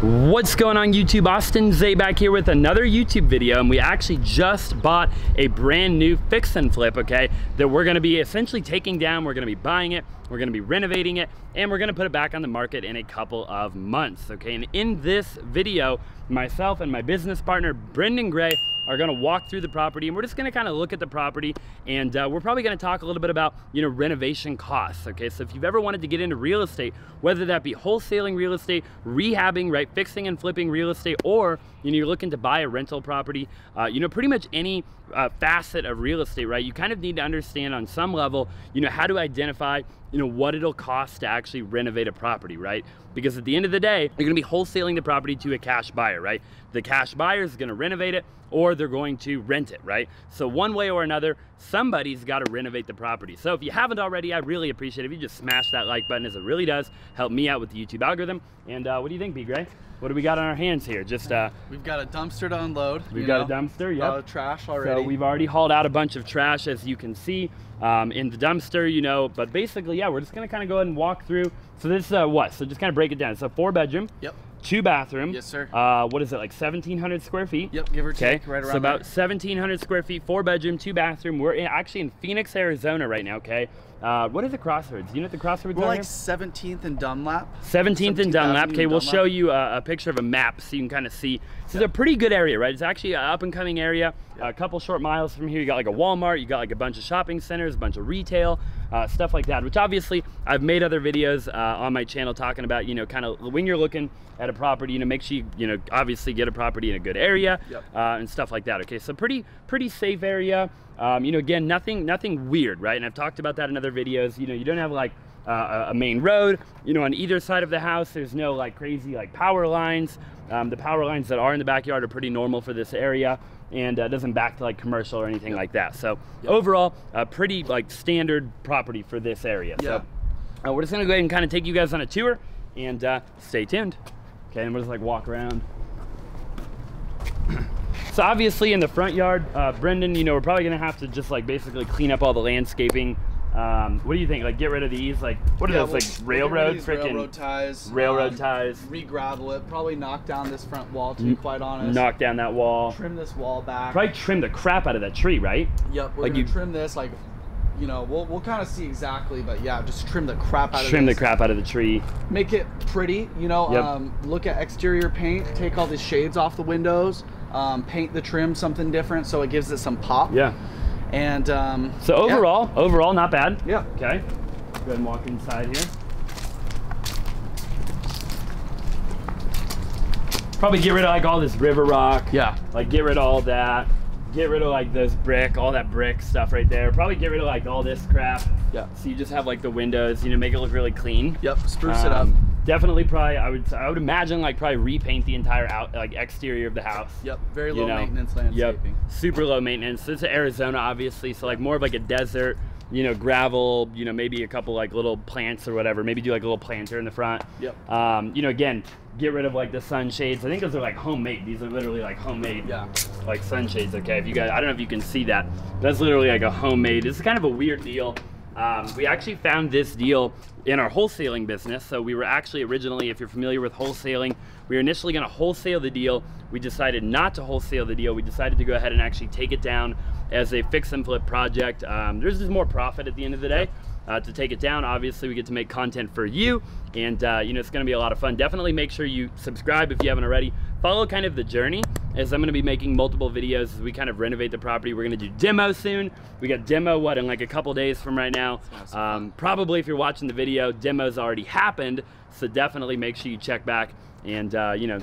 What's going on YouTube? Austin Zay back here with another YouTube video, and we actually just bought a brand new fix and flip, okay, that we're gonna be essentially taking down. We're gonna be buying it, we're gonna be renovating it, and we're gonna put it back on the market in a couple of months, okay? And in this video, myself and my business partner, Brendan Gray, are gonna walk through the property, and we're just gonna kind of look at the property, and we're probably gonna talk a little bit about, renovation costs, okay? So if you've ever wanted to get into real estate, whether that be wholesaling real estate, rehabbing, right, fixing and flipping real estate, or you're looking to buy a rental property, pretty much any facet of real estate, right? You kind of need to understand on some level, how to identify, what it'll cost to actually renovate a property, right? Because at the end of the day, you're gonna be wholesaling the property to a cash buyer, right? The cash buyer is gonna renovate it, or they're going to rent it, right? So one way or another, somebody's gotta renovate the property. So if you haven't already, I really appreciate it if you just smash that like button, as it really does help me out with the YouTube algorithm. And what do you think, B. Gray? What do we got on our hands here? Just we've got a dumpster to unload. We've got a dumpster, yep. A lot of trash already. So we've already hauled out a bunch of trash, as you can see, in the dumpster, but basically, yeah, we're just gonna kind of go ahead and walk through. So this what? So just kind of break it down. It's a 4-bedroom. Yep. 2-bathroom. Yes, sir. What is it, like 1,700 square feet? Yep, give or take, right around so about there. 1,700 square feet, 4-bedroom, 2-bathroom. We're actually in Phoenix, Arizona right now, okay? What is the crossroads? Do you know what the crossroads are? We're like 17th and Dunlap. 17th and Dunlap. Okay, we'll show you a picture of a map so you can kind of see. So it's a pretty good area, right? It's actually an up-and-coming area. A couple short miles from here, you got like a Walmart, you got like a bunch of shopping centers, a bunch of retail, stuff like that, which obviously I've made other videos on my channel talking about, kind of when you're looking at a property, make sure you, obviously get a property in a good area. Yep. And stuff like that, okay? So pretty safe area. Again, nothing weird, right? And I've talked about that in other videos. You don't have like a main road, on either side of the house. There's no like crazy like power lines. The power lines that are in the backyard are pretty normal for this area, and doesn't back to like commercial or anything like that. So overall, a pretty like standard property for this area. So we're just gonna go ahead and kind of take you guys on a tour, and stay tuned. Okay, and we'll just like walk around. So obviously in the front yard, Brendan, we're probably gonna have to just like basically clean up all the landscaping. What do you think? Like get rid of these? Like what are those? Like railroad freaking railroad ties. Railroad ties. Re-gravel it. Probably knock down this front wall, to be quite honest. Knock down that wall. Trim this wall back. Probably trim the crap out of that tree, right? Yep. We're gonna trim this like. We'll kind of see exactly, but yeah, just trim the crap out of it. Trim the crap out of the tree. Make it pretty, look at exterior paint, take all the shades off the windows, paint the trim something different so it gives it some pop. Yeah. And so overall, not bad. Yeah. Okay. Go ahead and walk inside here. Probably get rid of like all this river rock. Yeah. Like get rid of all that. Get rid of like those all that brick stuff right there. Probably get rid of like all this crap. Yeah. So you just have like the windows, make it look really clean. Yep, spruce it up. Definitely probably, I would imagine like probably repaint the entire exterior of the house. Yep, very low maintenance landscaping. Yep, super low maintenance. This is Arizona obviously, so like more of like a desert, gravel, maybe a couple like little plants or whatever. Maybe do like a little planter in the front. Yep. Again, get rid of like the sunshades. I think those are like homemade. These are literally like homemade, like sunshades. Okay, if you guys, I don't know if you can see that. That's literally like a homemade. This is kind of a weird deal. We actually found this deal in our wholesaling business. So we were actually originally, if you're familiar with wholesaling, we were initially going to wholesale the deal. We decided not to wholesale the deal. We decided to go ahead and actually take it down as a fix and flip project. There's just more profit at the end of the day. To take it down, obviously we get to make content for you, and it's going to be a lot of fun. Definitely make sure you subscribe if you haven't already. Follow kind of the journey, as I'm going to be making multiple videos as we kind of renovate the property. We're going to do demo soon. We got demo in like a couple days from right now. Probably if you're watching the video, demo's already happened, so definitely make sure you check back and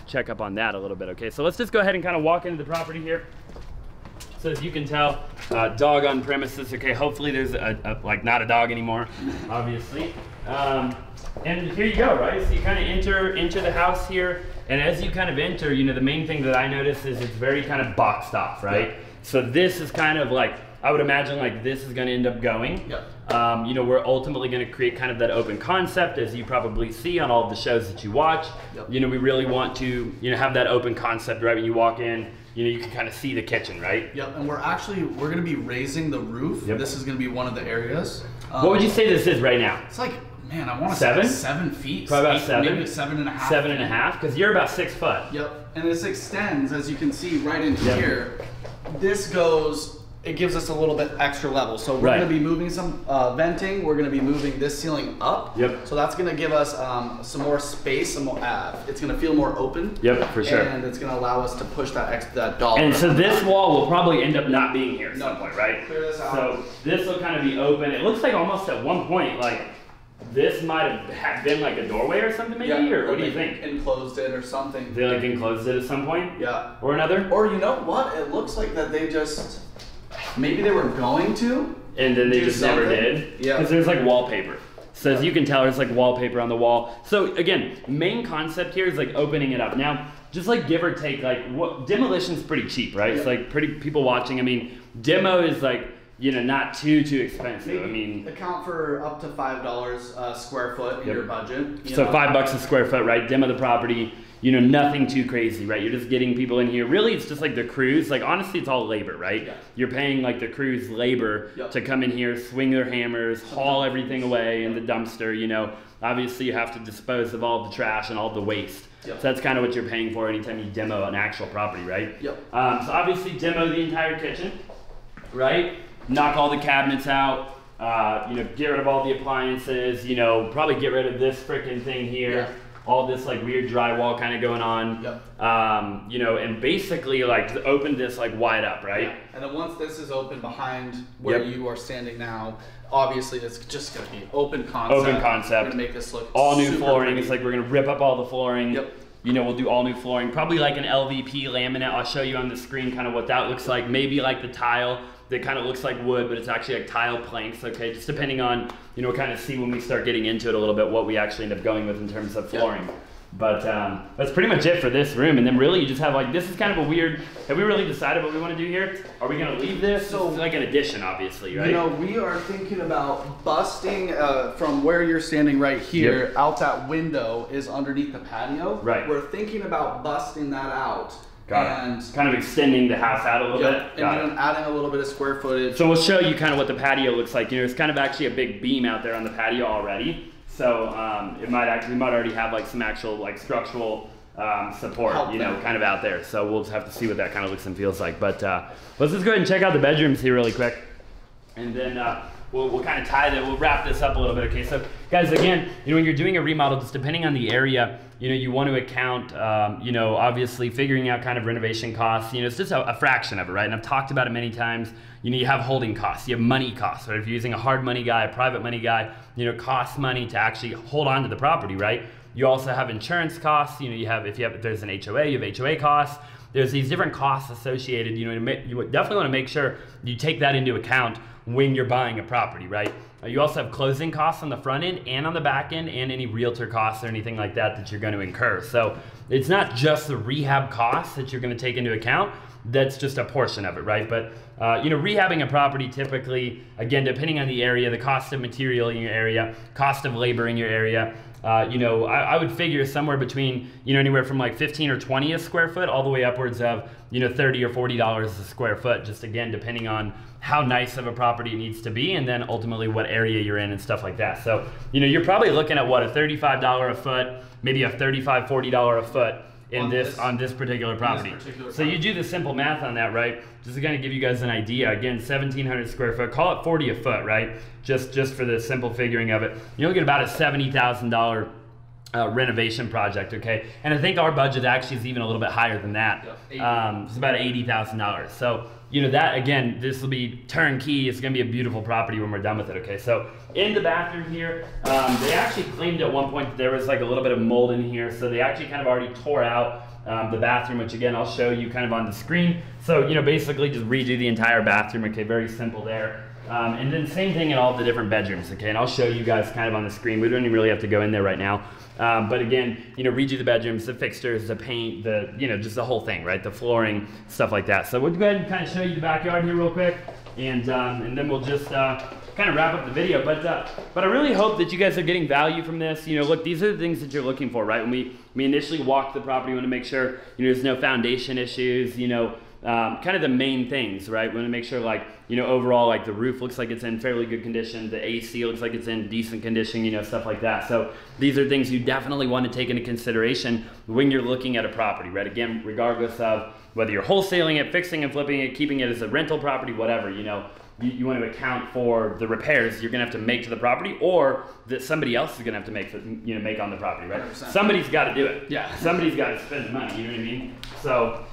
check up on that a little bit. Okay, so let's just go ahead and kind of walk into the property here. So as you can tell, dog on premises. Okay, hopefully there's like not a dog anymore, obviously. And here you go, right? So you kind of enter the house here, and as you kind of enter, the main thing that I notice is it's very kind of boxed off, right? Yeah. So this is kind of like, I would imagine like this is going to end up going. Yep. We're ultimately going to create kind of that open concept, as you probably see on all of the shows that you watch. Yep. We really want to have that open concept, right? When you walk in, you can kind of see the kitchen, right? Yep, and we're going to be raising the roof. Yep. This is going to be one of the areas. What would you say this is right now? It's like Man, I want to say 7 feet. Probably about 7. Maybe 7.5. 7.5, because you're about 6 foot. Yep. And this extends, as you can see, right in here. This goes. It gives us a little bit extra level. So we're going to be moving some venting. We're going to be moving this ceiling up. Yep. So that's going to give us some more space. Some more. It's going to feel more open. Yep, for sure. And it's going to allow us to push that dollar. And so this wall will probably end up not being here at some point, right? Clear this out. So this will kind of be open. It looks like almost at one point, like this might have been like a doorway or something, maybe. Or what do you think? Enclosed it or something. They like enclosed it at some point. Yeah. Or another. Or you know what? It looks like that they just. Maybe they were going to. And then they just never did. Yeah. Because there's like wallpaper. So as you can tell, there's like wallpaper on the wall. So again, main concept here is like opening it up. Now, just like give or take, like demolition's pretty cheap, right? It's like people watching. I mean, demo is like, you know, not too expensive. Maybe I mean, account for up to $5 a square foot in your budget. So $5 a square foot, right? Demo the property. You know, nothing too crazy, right? You're just getting people in here. Really, it's just like the crews. Like, honestly, it's all labor, right? Yeah. You're paying like the crews labor to come in here, swing their hammers, haul everything away in the dumpster, you know. Obviously, you have to dispose of all the trash and all the waste. So that's kind of what you're paying for anytime you demo an actual property, right? So obviously, demo the entire kitchen, right? Knock all the cabinets out, you know, get rid of all the appliances, you know, probably get rid of this freaking thing here. All this like weird drywall kind of going on, you know, and basically like open this like wide up, right? And then once this is open behind where you are standing now, obviously it's just going to be open concept. Open concept. We're going to make this look all new flooring. pretty. It's like we're going to rip up all the flooring. You know, we'll do all new flooring, probably like an LVP laminate. I'll show you on the screen kind of what that looks like. Maybe like the tile that kind of looks like wood, but it's actually like tile planks, okay? Just depending on, you know, kind of see when we start getting into it a little bit what we actually end up going with in terms of flooring. But that's pretty much it for this room. And then really you just have like, this is kind of a weird, have we really decided what we want to do here? Are we going to leave this? So like an addition, obviously, right? You know, we are thinking about busting from where you're standing right here, out that window is underneath the patio. We're thinking about busting that out. And kind of extending the house out a little bit. And then adding a little bit of square footage. So we'll show you kind of what the patio looks like. You know, it's kind of actually a big beam out there on the patio already. So we might already have like some actual like structural support, you know, kind of out there. So we'll just have to see what that kind of looks and feels like. But let's just go ahead and check out the bedrooms here really quick. And then we'll kind of we'll wrap this up a little bit. Okay, so guys, again, you know, when you're doing a remodel, just depending on the area, you know, you want to account, you know, obviously figuring out kind of renovation costs, you know, it's just a fraction of it, right? And I've talked about it many times. You know, you have holding costs, you have money costs, right? If you're using a hard money guy, a private money guy, you know, it costs money to actually hold on to the property, right? You also have insurance costs, you know, if there's an HOA, you have HOA costs. There's these different costs associated, you know, you definitely want to make sure you take that into account when you're buying a property, right? You also have closing costs on the front end and on the back end, and any realtor costs or anything like that you're going to incur. So it's not just the rehab costs that you're going to take into account. That's just a portion of it, right? But you know, rehabbing a property typically, again, depending on the area, the cost of material in your area, cost of labor in your area, you know, I would figure somewhere between, you know, anywhere from like 15 or 20 a square foot all the way upwards of, you know, $30 or $40 a square foot, just again, depending on how nice of a property it needs to be, and then ultimately what area you're in and stuff like that. So, you know, you're probably looking at what, a $35 a foot, maybe a $35, $40 a foot on this particular property. So you do the simple math on that, right? Just to kind of give you guys an idea. Again, 1,700 square foot, call it 40 a foot, right? Just for the simple figuring of it. You'll get about a $70,000 renovation project, okay? And I think our budget actually is even a little bit higher than that. It's about $80,000. So, you know, that again, this will be turnkey. It's gonna be a beautiful property when we're done with it, okay? So in the bathroom here, they actually claimed at one point that there was like a little bit of mold in here. So they actually kind of already tore out the bathroom, which again, I'll show you kind of on the screen. So, you know, basically just redo the entire bathroom, okay? Very simple there. And then same thing in all the different bedrooms, okay? And I'll show you guys kind of on the screen. We don't even really have to go in there right now. But again, you know, redo the bedrooms, the fixtures, the paint, the, you know, just the whole thing, right? The flooring, stuff like that. So we'll go ahead and kind of show you the backyard here real quick. And then we'll just kind of wrap up the video. But I really hope that you guys are getting value from this. You know, look, these are the things that you're looking for, right? When we initially walked the property, we want to make sure, you know, there's no foundation issues, you know, kind of the main things, right? We want to make sure, like, you know, overall, like the roof looks like it's in fairly good condition, the AC looks like it's in decent condition, you know, stuff like that. So these are things you definitely want to take into consideration when you're looking at a property, right? Again, regardless of whether you're wholesaling it, fixing and flipping it, keeping it as a rental property, whatever, you know, you want to account for the repairs you're going to have to make to the property, or that somebody else is going to have to make, you know, make on the property, right? 100%. Somebody's got to do it. Yeah. Somebody's got to spend the money, you know what I mean? So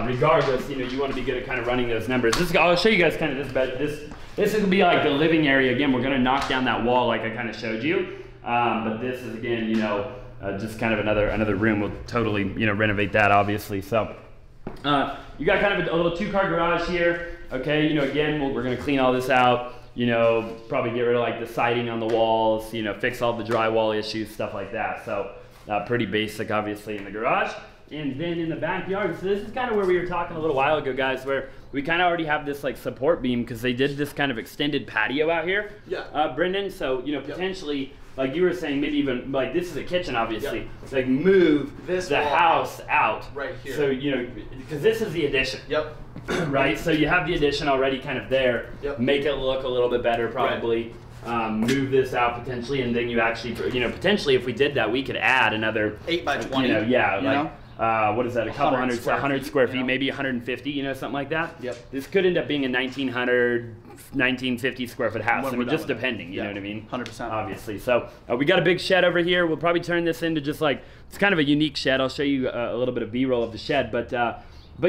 regardless, you know, you want to be good at kind of running those numbers. I'll show you guys kind of this bed. This is going to be like the living area. Again, we're going to knock down that wall like I kind of showed you. But this is, again, you know, just kind of another room. We'll totally, you know, renovate that, obviously. So you got kind of a little 2-car garage here. Okay, you know, again, we're going to clean all this out, you know, probably get rid of like the siding on the walls, you know, fix all the drywall issues, stuff like that. So pretty basic, obviously, in the garage. And then in the backyard, so this is kind of where we were talking a little while ago, guys, where we kind of already have this like support beam because they did this kind of extended patio out here, Brendan. So, you know, potentially, like you were saying, maybe even like this is a kitchen, obviously. Like move the house out right here. So, you know, because this is the addition. Right. So you have the addition already kind of there. Make it look a little bit better, probably. Move this out potentially, and then you actually, you know, potentially if we did that, we could add another 8 by 20. You know, what is that? A couple 100 square feet, maybe 150, you know, something like that. This could end up being a 1950 square foot house. I mean, just depending, you know what I mean? 100%. Obviously. So we got a big shed over here. We'll probably turn this into just like, it's kind of a unique shed. I'll show you a little bit of B-roll of the shed, but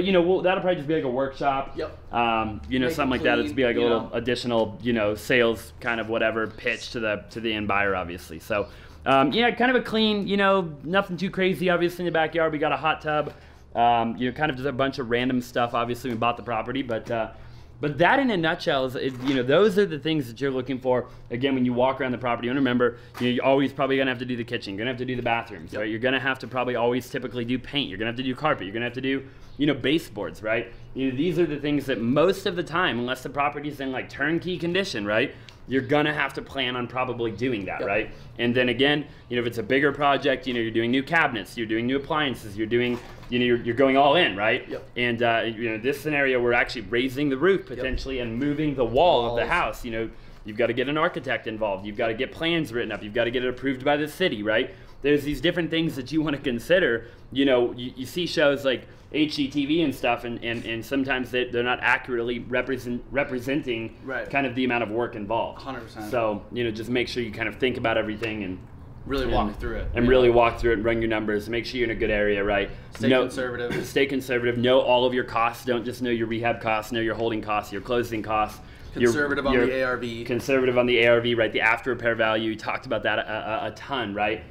you know, that'll probably just be like a workshop. You know, something like that. It'll be like a little additional, you know, sales kind of whatever pitch to the end buyer, obviously. So. Yeah, kind of a clean, you know, nothing too crazy, obviously, in the backyard. We got a hot tub, you know, kind of just a bunch of random stuff. Obviously, we bought the property, but that in a nutshell is, you know, those are the things that you're looking for. Again, when you walk around the property, and remember, you know, you're always probably going to have to do the kitchen. You're going to have to do the bathrooms, right? You're going to have to probably always typically do paint. You're going to have to do carpet. You're going to have to do, you know, baseboards, right? You know, these are the things that most of the time, unless the property's in like turnkey condition, right? You're gonna have to plan on probably doing that, right? And then again, you know, if it's a bigger project, you know, you're doing new cabinets, you're doing new appliances, you're doing, you know, you're going all in, right? And you know, this scenario, we're actually raising the roof potentially and moving the wall of the house. You know, you've got to get an architect involved, you've got to get plans written up, you've got to get it approved by the city, right? There's these different things that you want to consider. You know, you see shows like HGTV and stuff, and sometimes they're not accurately representing kind of the amount of work involved. 100%. So, you know, just make sure you kind of think about everything and really walk through it. And really walk through it and run your numbers. Make sure you're in a good area, right? Stay conservative. Stay conservative. Know all of your costs. Don't just know your rehab costs. Know your holding costs, your closing costs. Conservative on the ARV. Conservative on the ARV, right? The after repair value. You talked about that a ton, right?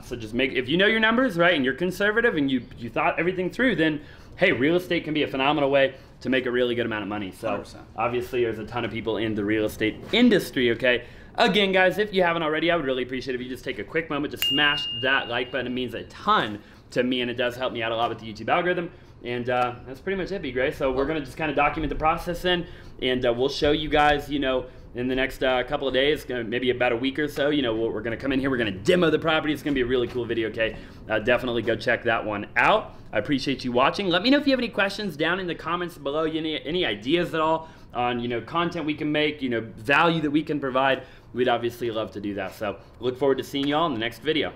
So just if you know your numbers, right, and you're conservative and you thought everything through, then hey, real estate can be a phenomenal way to make a really good amount of money. So 100%. Obviously there's a ton of people in the real estate industry, okay? Again, guys, if you haven't already, I would really appreciate it if you just take a quick moment to smash that like button. It means a ton to me, and it does help me out a lot with the YouTube algorithm. And that's pretty much it, B. Gray. So we're going to just kind of document the process and we'll show you guys, you know, in the next couple of days, maybe about a week or so, you know, we're going to come in here, we're going to demo the property. It's going to be a really cool video, okay? Definitely go check that one out. I appreciate you watching. Let me know if you have any questions down in the comments below, any ideas at all on, you know, content we can make, you know, value that we can provide. We'd obviously love to do that. So look forward to seeing you all in the next video.